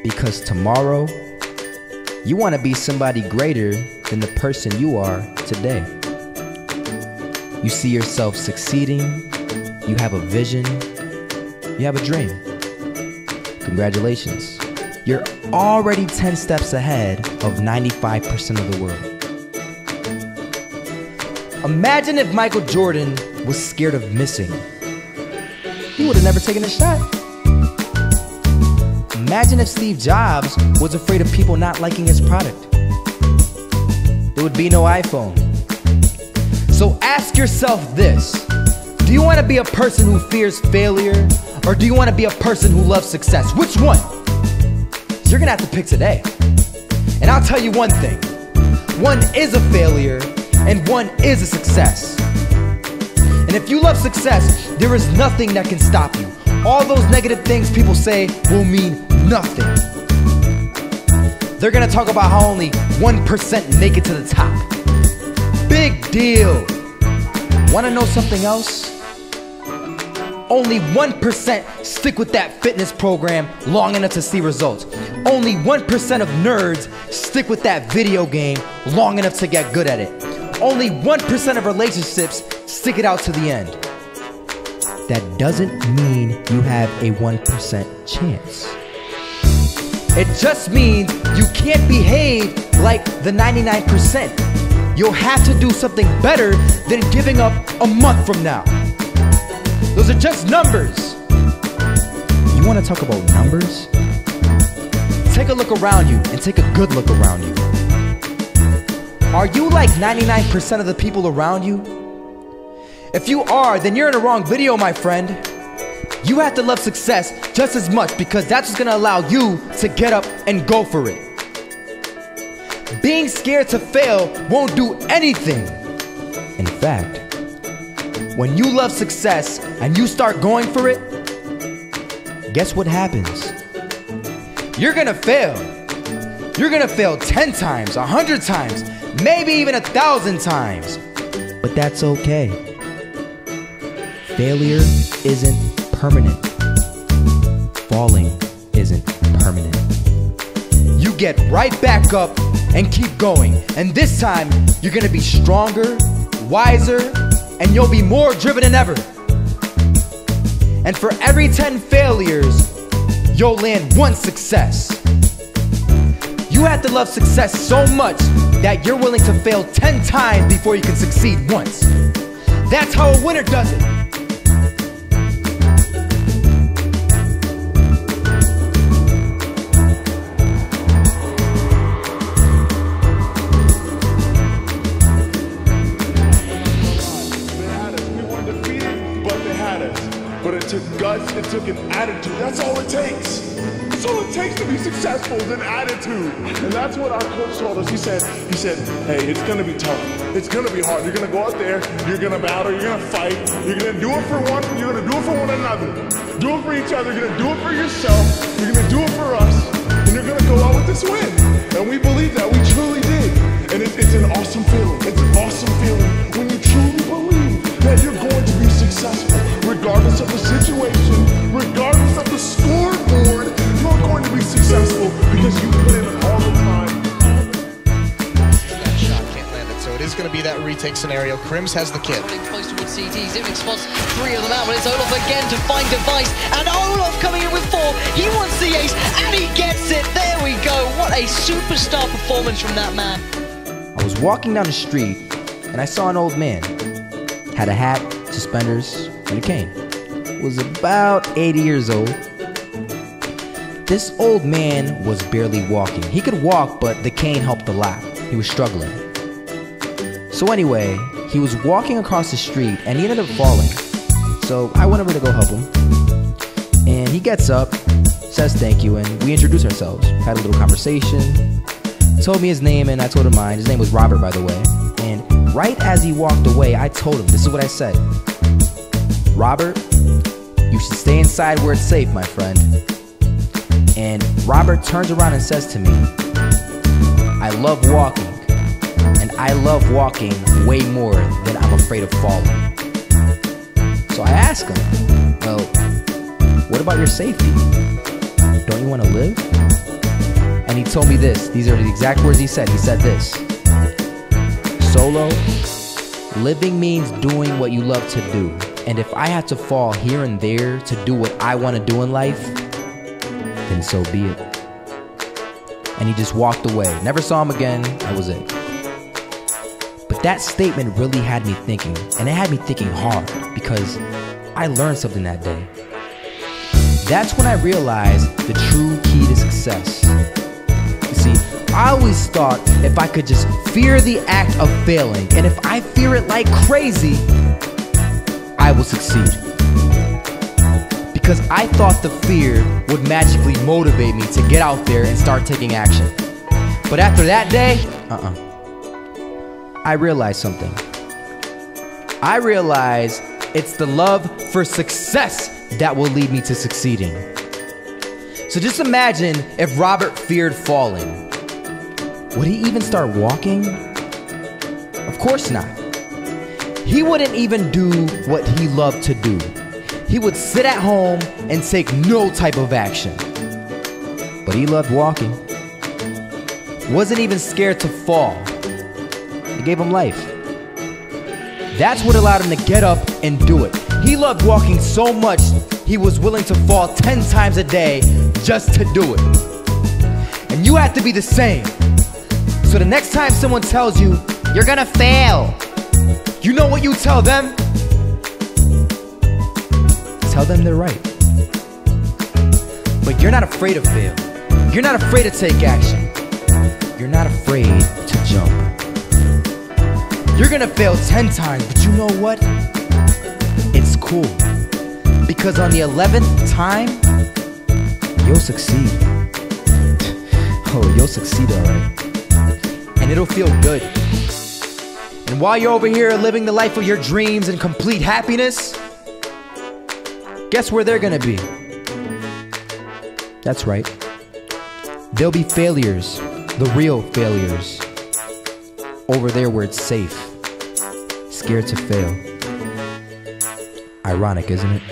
Because tomorrow, you want to be somebody greater than the person you are today. You see yourself succeeding, you have a vision, you have a dream. Congratulations. You're already 10 steps ahead of 95% of the world. Imagine if Michael Jordan was scared of missing. He would have never taken a shot. Imagine if Steve Jobs was afraid of people not liking his product. There would be no iPhone. So ask yourself this: do you want to be a person who fears failure, or do you want to be a person who loves success? Which one? So you're gonna have to pick today. And I'll tell you one thing: one is a failure and one is a success. And if you love success, there is nothing that can stop you. All those negative things people say will mean nothing. They're gonna talk about how only 1% make it to the top. Big deal. Wanna know something else? Only 1% stick with that fitness program long enough to see results. Only 1% of nerds stick with that video game long enough to get good at it. Only 1% of relationships stick it out to the end. That doesn't mean you have a 1% chance. It just means you can't behave like the 99%. You'll have to do something better than giving up a month from now. Those are just numbers. You want to talk about numbers? Take a look around you and take a good look around you. Are you like 99% of the people around you? If you are, then you're in the wrong video, my friend. You have to love success just as much, because that's what's gonna allow you to get up and go for it. Being scared to fail won't do anything. In fact, when you love success and you start going for it, guess what happens? You're gonna fail. You're gonna fail 10 times, 100 times, maybe even 1,000 times. But that's okay. Failure isn't permanent. Falling isn't permanent. You get right back up and keep going. And this time, you're gonna be stronger, wiser, and you'll be more driven than ever. And for every 10 failures, you'll land 1 success. You have to love success so much that you're willing to fail 10 times before you can succeed once. That's how a winner does it. But it took guts, it took an attitude. That's all it takes. That's all it takes to be successful, is an attitude. And that's what our coach told us. He said, hey, it's gonna be tough. It's gonna be hard. You're gonna go out there, you're gonna battle, you're gonna fight. You're gonna do it for one, you're gonna do it for one another. Do it for each other, you're gonna do it for yourself, you're gonna do it for us, and you're gonna go out with this win. And we believe that, we truly did. And it's an awesome feeling. It's an awesome feeling when you truly believe that you're going to be successful. Regardless of the situation, regardless of the scoreboard, you're going to be successful because you put in all the time. That shot can't land it, so it is going to be that retake scenario. Crims has the kid. Close towards CT, Zivik spots 3 of them out, but it's Olaf again to find Device, and Olaf coming in with 4. He wants the ace, and he gets it. There we go. What a superstar performance from that man. I was walking down the street and I saw an old man. Had a hat, suspenders, and a cane. Was about 80 years old. This old man was barely walking. He could walk, but the cane helped a lot. He was struggling. So anyway, he was walking across the street and he ended up falling. So I went over to go help him. And he gets up, says thank you, and we introduced ourselves. Had a little conversation. Told me his name and I told him mine. His name was Robert, by the way. And right as he walked away, I told him, this is what I said. Robert, you should stay inside where it's safe, my friend. And Robert turns around and says to me, I love walking, and I love walking way more than I'm afraid of falling. So I asked him, well, what about your safety? Don't you want to live? And he told me this. These are the exact words he said. He said this: Solo, living means doing what you love to do. And if I had to fall here and there to do what I want to do in life, then so be it. And he just walked away. Never saw him again. That was it. But that statement really had me thinking. And it had me thinking hard, because I learned something that day. That's when I realized the true key to success. You see, I always thought if I could just fear the act of failing, and if I fear it like crazy, I will succeed. Because I thought the fear would magically motivate me to get out there and start taking action. But after that day, I realized something. I realized it's the love for success that will lead me to succeeding. So just imagine if Robert feared falling. Would he even start walking? Of course not. He wouldn't even do what he loved to do. He would sit at home and take no type of action. But he loved walking. Wasn't even scared to fall. It gave him life. That's what allowed him to get up and do it. He loved walking so much, he was willing to fall 10 times a day just to do it. And you have to be the same. So the next time someone tells you, you're gonna fail, you know what you tell them? Tell them they're right. But you're not afraid of fail. You're not afraid to take action. You're not afraid to jump. You're gonna fail 10 times, but you know what? It's cool. Because on the 11th time, you'll succeed. Oh, you'll succeed, alright. And it'll feel good. And while you're over here living the life of your dreams and complete happiness, guess where they're gonna be? That's right. They'll be failures, the real failures. Over there where it's safe, scared to fail. Ironic, isn't it?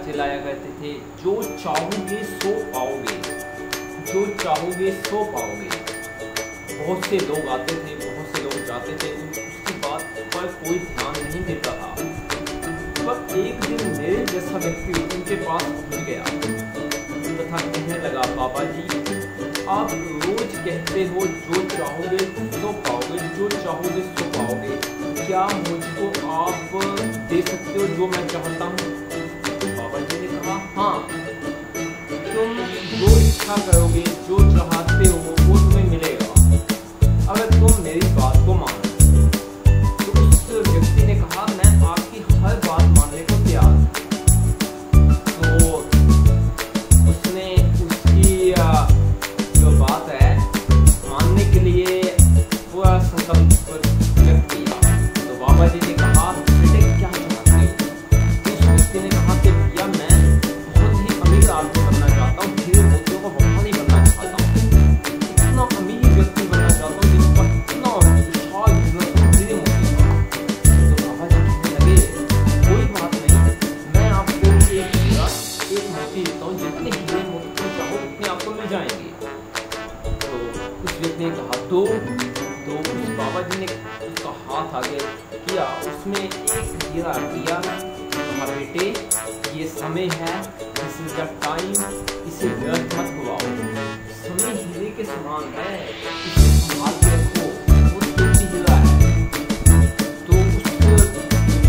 चिल्लाया करते थे, जो चाहोगे सो पाओगे, जो चाहोगे सो पाओगे। बहुत से लोग आते थे, बहुत से लोग जाते थे, उसकी बात पर कोई ध्यान नहीं देता था। पर एक दिन मेरे जैसा व्यक्ति उनके पास पहुंच गया तथा कहने लगा, बाबा जी आप रोज कहते हो जो चाहोगे सो पाओगे, जो चाहोगे सो पाओगे, क्या मुझको आप दे सकते हो जो मैं चाहता हूँ? बाबा जी ने कहा, हाँ, तुम जो इच्छा करोगे, जो चाहते हो वो तुम्हें मिलेगा, अगर तुम मेरी बात को मानो। तो उस व्यक्ति ने कहा, मैं आपकी हर बात मानने को तैयार हूँ। तो उसने उसकी जो बात है मानने के लिए पूरा संकल्प व्यक्त किया। तो बाबा जी ने कहा, बेटे क्या चाहते हो? उस व्यक्ति ने कहा कि भैया मैं बहुत ही अमीर आदमी बनना चाहता हूँ, हीरे मोतियों का व्यापारी बनना चाहता हूँ, इतना अमीर व्यक्ति बनना चाहता हूँ जिसका इतना विशाल बिजनेस हो हीरे मोतियों का। तो बाबा जी कहने लगे, कोई बात नहीं, मैं आपको एक हीरा एक मोती देता हूँ, जितने हीरे मोती तुम चाहो उतने आपको मिल जाएंगे। तो उस व्यक्ति ने कहा, तो उस बाबा जी ने उसका हाथ आगे किया, उसमें एक हीरा दिया, कहा बेटे ये समय है, दिस इज द टाइम, इसे व्यर्थ मत गवाओ, समय हीरे के समान है, इसे संभाल के रखो, वो कीमती हीरा है। तो उस व्यक्ति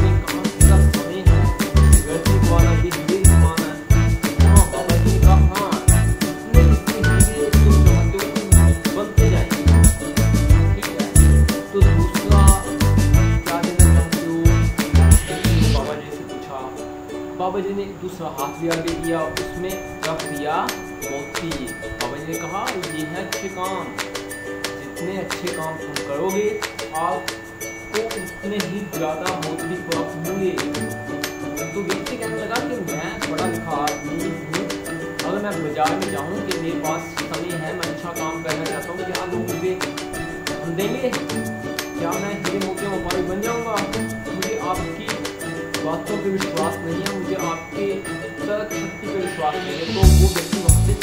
ने कहा, हीरा समय है, इसे व्यर्थ नहीं गवाना, ये हीरे के समान है। हाँ, बाबा जी ने कहा, हाँ, इतने हीरे तुम चाहते हो बनते जाएंगे, ठीक है। तो दूसरा क्या देना चाहते हो? बाबा जी से पूछा। बाबा जी ने दूसरा हाथ भी आगे किया, उसमें रख दिया मोती। बाबा जी ने कहा, ये है अच्छे काम, जितने अच्छे काम तुम करोगे आपको उतने ही ज़्यादा मोती प्राप्त होंगे। तो व्यक्ति कहने लगा कि मैं पढ़ा लिखा आदमी हूँ, अगर मैं बाजार में जाऊँ कि मेरे पास समय है, मैं अच्छा काम करना चाहता हूँ, क्या लोग मुझे हम देंगे? क्या मैं हीरे मोतियों व्यापारी बन जाऊँगा? मुझे आपकी बातों पे विश्वास नहीं है, मुझे आपके तर्क शक्ति पे विश्वास नहीं है। तो वो व्यक्ति वहाँ से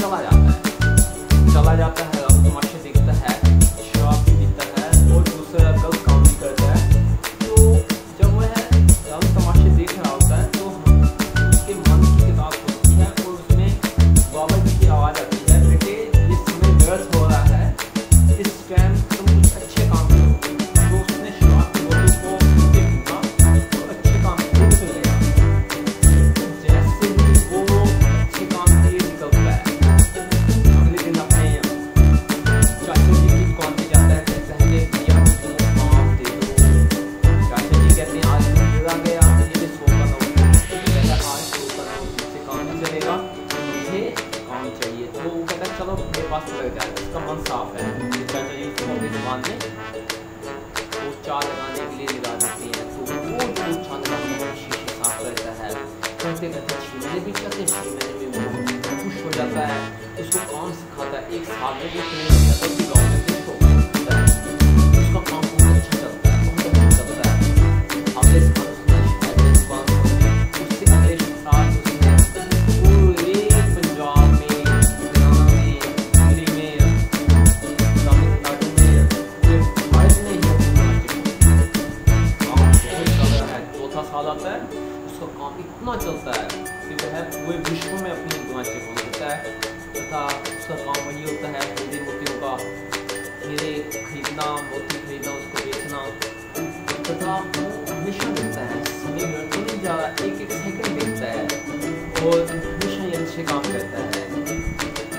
चला जाता है, तमाशे देखता है, शराब भी पीता है और दूसरा गलत काम भी करता है। तो जब वह तमाशे देख रहा होता है तो उसके मन की किताब होती है और उसमें बाबा जी की आवाज़ आती है, बेटे ये समय व्यर्थ हो रहा है, इस टाइम तुम कुछ अच्छे काम करो। तो उसने शराब की बोतल को सुना तो अच्छे काम शुरू कर लिया। जैसे ही वो अच्छे काम के लिए निकलता है, अगले दिन अपने चाचा जी की दुकान पे जाता है, कहता है कि भैया मुझे काम दे दो। चाचा जी कहते हैं आज मैं बुरा गया, मुझे 100 का नोट कहता है आज 100 का नोट मुझसे काम नहीं चलेगा, मुझे काम चाहिए। तो वो कहता है चलो मेरे पास लग जाए, इसका मन साफ है। चाचा जी उसको अपनी दुकान में वो चाय लगाने के लिए लगा देते हैं। तो वो जो छानना शीशे साफ करता है, करते करते 6 महीने भी चलते, 6 महीने में वो खुश हो जाता है, उसको काम सिखाता है। 1 साल में वो ट्रेन हो जाता है, गाँव में फिर होता है, उसका काम बहुत अच्छा चलता है, बहुत अच्छा चलता है। अगले साल उसने शायद दुकान खोली, उससे अगले साल उसने पूरे पंजाब में, हरियाणा में, दिल्ली में, तमिलनाडु में, पूरे भारत में ही काम बहुत चल रहा है। 4था साल आता है, उसका काम इतना चलता है कि वह पूरे विश्व में अपनी दुकानें खोल देता है तथा उसका काम वही होता है हीरे मोतियों का, हीरे खरीदना, मोती खरीदना, उसको बेचना तथा वो हमेशा देखता है, समय व्यर्थ नहीं जा रहा, एक एक सेकंड देखता है और हमेशा ही अच्छे काम करता है।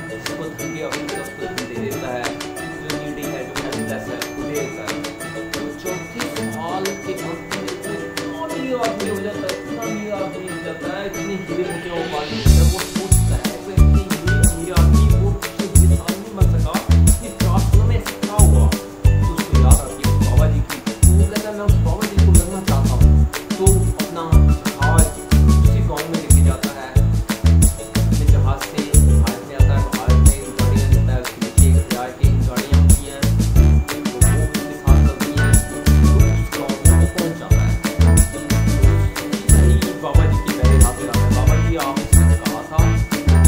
जिसको धन की आवश्यकता उसको धन दे देता है, जो नीडी है, जो हेल्पलेस है वो दे देता है। तो 34 साल के अंत में इतना अमीर आदमी हो जाता है, इतना अमीर आदमी हो जाता है, इतने हीरे मोतियों वाले वो सोचता है कि इतने अमीर आदमी वो पिछले 20 साल नहीं बन सका, ये 4 साल में ऐसा क्या हुआ? तो उसको याद आती है बाबा जी की। वो कहता है मैं उस बाबा जी को लगना चाहता हूँ। तो अपना जहाज उसी गाँव में लेके जाता है, अपने जहाज से भारत में आता है, भारत में गाड़ियाँ लेता है, उसके नीचे 1000 की गाड़ियाँ होती हैं, तो वो उसके साथ चलती हैं। तो उस गाँव में पहुँच जाता है, तो बाबा जी की पहले हाथ लगाता है, बाबा जी आपने कहा था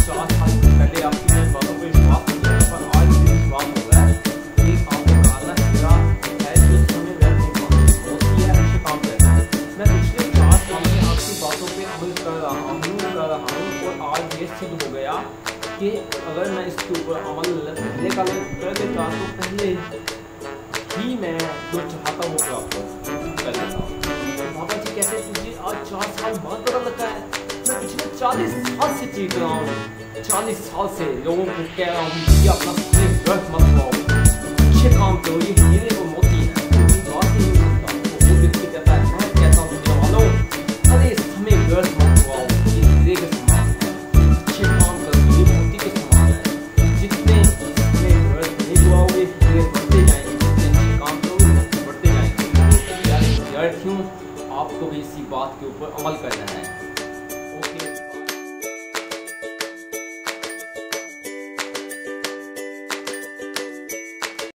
4 साल पहले आपकी मैं बातों पर विश्वास नहीं किया, पर आज भी विश्वास हो रहा है कि आपने कहा था मेरा है जो समय व्यर्थ नहीं होती है, अच्छे काम करना है। मैं पिछले 4 साल में आपकी बातों पे अमल कर रहा हूँ और आज ये सिद्ध हो गया कि अगर मैं इसके ऊपर अमल पहले का कर देता तो पहले ही मैं जो चाहता वो प्राप्त कर लेता। तो बाबा जी कहते हैं तुझे आज 4 साल बाद पता लगा है, मैं पिछले 40 साल से चीख रहा हूँ, 40 साल से लोगों को कह रहा हूँ कि अपना समय व्यर्थ मत लगाओ, अच्छे काम करो, ये हीरे और मोती है, बात ही नहीं सुनता। तो वो व्यक्ति कहता है मैं कहता हूँ दुनिया वालों, अरे समय व्यर्थ मत लगाओ, ये हीरे के समान है, अच्छे काम करो, ये मोती के समान है। जितने समय व्यर्थ नहीं लगाओगे हीरे बढ़ते जाएंगे, जितने अच्छे काम करोगे बढ़ते जाएंगे। विद्यार्थियों आपको भी इसी बात के ऊपर अमल करना है।